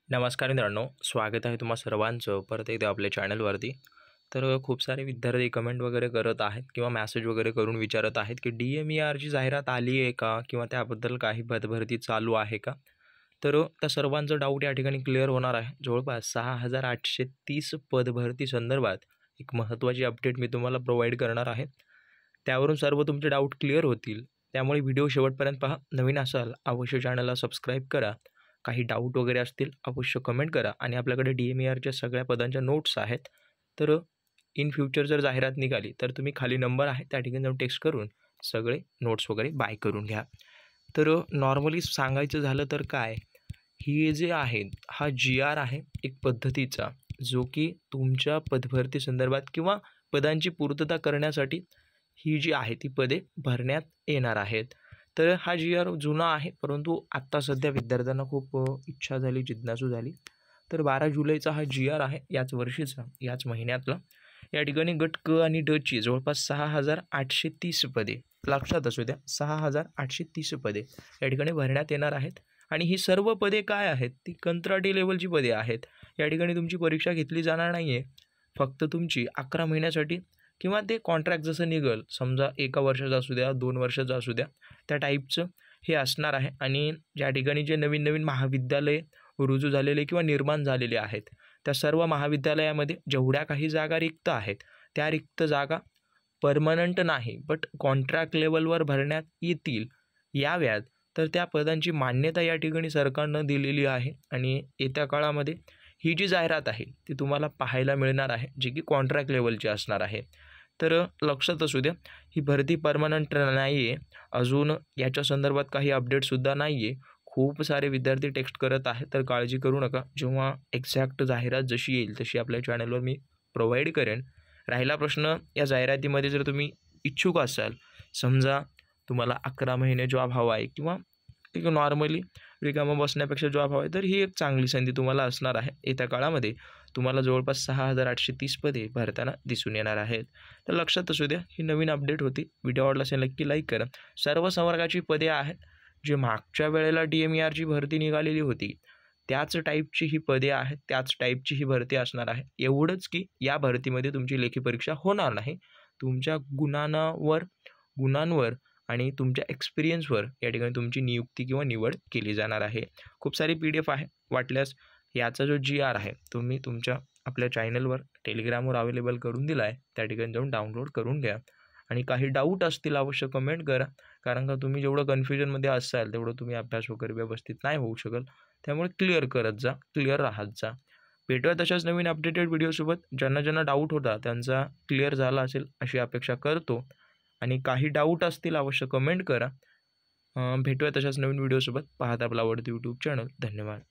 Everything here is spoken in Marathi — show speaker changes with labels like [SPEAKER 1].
[SPEAKER 1] नमस्कार मित्रांनो, स्वागत आहे तुम्हा सर्वांचं परत एकदा आपल्या चॅनलवरती. तर खूप सारे विद्यार्थी कमेंट वगैरे करत आहेत किंवा मेसेज वगैरे करून विचारत आहेत की DMERची जाहिरात आली आहे का किंवा त्याबद्दल काही पदभरती चालू आहे का? तर त्या सर्वांचं डाऊट या ठिकाणी क्लिअर होणार आहे. जवळपास 6,830 पदभरती संदर्भात एक महत्त्वाची अपडेट मी तुम्हाला प्रोव्हाइड करणार आहे. त्यावरून सर्व तुमचे डाऊट क्लिअर होतील. त्यामुळे व्हिडिओ शेवटपर्यंत पहा. नवीन असाल अवश्य चॅनलला सबस्क्राईब करा. काही डाऊट वगैरे असतील अवश्य कमेंट करा आणि आपल्याकडे DMERच्या सगळ्या पदांच्या नोट्स आहेत. तर इन फ्युचर जर जाहिरात निघाली तर तुम्ही खाली नंबर आहे त्या ठिकाणी जाऊन टेक्स्ट करून सगळे नोट्स वगैरे बाय करून घ्या. तर नॉर्मली सांगायचं झालं तर काय, ही जे आहे हा GR आहे एक पद्धतीचा, जो की तुमच्या पदभरती संदर्भात किंवा पदांची पूर्तता करण्यासाठी ही जी आहे ती पदे भरण्यात येणार आहेत. तर हा GR जुना आहे, परंतु आत्ता सध्या विद्यार्थ्यांना खूप इच्छा झाली, जिज्ञासू झाली. तर 12 जुलैचा हा GR आहे, याच वर्षीचा, याच महिन्यातला. या ठिकाणी गट क आणि ड ची जवळपास 6,830 पदे, लक्षात असू द्या 6,830 पदे या ठिकाणी भरण्यात येणार आहेत. आणि ही सर्व पदे काय आहेत, ती कंत्राटी लेवलची पदे आहेत. या ठिकाणी तुमची परीक्षा घेतली जाणार नाही आहे, फक्त तुमची 11 महिन्यासाठी किंवा ते कॉन्ट्रॅक्ट जसं निघेल, समजा 1 वर्षाचा असू द्या, 2 वर्षाचा असू द्या, त्या टाईपचं हे असणार आहे. आणि ज्या ठिकाणी जे नवीन नवीन महाविद्यालये रुजू झालेले किंवा निर्माण झालेले आहेत, त्या सर्व महाविद्यालयामध्ये जेवढ्या काही जागा रिक्त आहेत, त्या रिक्त जागा परमनंट नाही बट कॉन्ट्रॅक्ट लेवलवर भरण्यात येतील, याव्यात. तर त्या पदांची मान्यता या ठिकाणी सरकारनं दिलेली आहे आणि येत्या काळामध्ये ही जी जाहिरात आहे ती तुम्हाला पाहायला मिळणार आहे, जी की कॉन्ट्रॅक्ट लेवलची असणार आहे. तर लक्षात असू द्या, ही भरती परमनंट नाही आहे. अजून याच्या संदर्भात काही अपडेटसुद्धा नाही आहे. खूप सारे विद्यार्थी टेक्स्ट करत आहेत, तर काळजी करू नका. जेव्हा एक्झॅक्ट जाहिरात जशी येईल तशी आपल्या चॅनलवर मी प्रोव्हाइड करेन. राहिला प्रश्न या जाहिरातीमध्ये, जर तुम्ही इच्छुक असाल, समजा तुम्हाला 11 महिने जॉब हवा आहे किंवा ठीक नॉर्मली रिकामं बसण्यापेक्षा जॉब हवा आहे, तर ही एक चांगली संधी तुम्हाला असणार आहे. येत्या काळामध्ये तुम्हाला जवळपास 6,830 पदे भरताना दिसून येणार आहेत. तर लक्षात असू द्या, ही नवीन अपडेट होती. व्हिडिओ आवडला असेल नक्की लाईक करा. सर्व संवर्गाची पदे आहेत, जे मागच्या वेळेला DMERची भरती निघालेली होती त्याच टाईपची ही पदे आहेत, त्याच टाईपची ही भरती असणार आहे. एवढंच की या भरतीमध्ये तुमची लेखी परीक्षा होणार नाही. तुमच्या गुणांवर आणि तुमच्या एक्सपिरियन्सवर या ठिकाणी तुमची नियुक्ती किंवा निवड केली जाणार आहे. खूप सारी PDF आहे. वाटल्यास याचा जो GR आहे तुम्ही तुमच्या आपल्या चॅनलवर टेलिग्रामवर अवेलेबल करून दिला आहे, त्या ठिकाणी जाऊन डाउनलोड करून घ्या. आणि काही डाऊट असतील अवश्य कमेंट करा, कारण का तुम्ही जेवढं कन्फ्युजनमध्ये असाल तेवढं तुम्ही अभ्यास वगैरे व्यवस्थित नाही होऊ शकल. त्यामुळे क्लिअर करत जा, क्लिअर राहत जा. भेटूया तशाच नवीन अपडेटेड व्हिडिओसोबत. ज्यांना ज्यांना डाऊट होता त्यांचा क्लिअर झाला असेल अशी अपेक्षा करतो. आणि काही डाऊट असतील अवश्य कमेंट करा. भेटूया तशाच नवीन व्हिडिओसोबत. पाहत आपला आवडतं यूट्यूब चॅनल. धन्यवाद.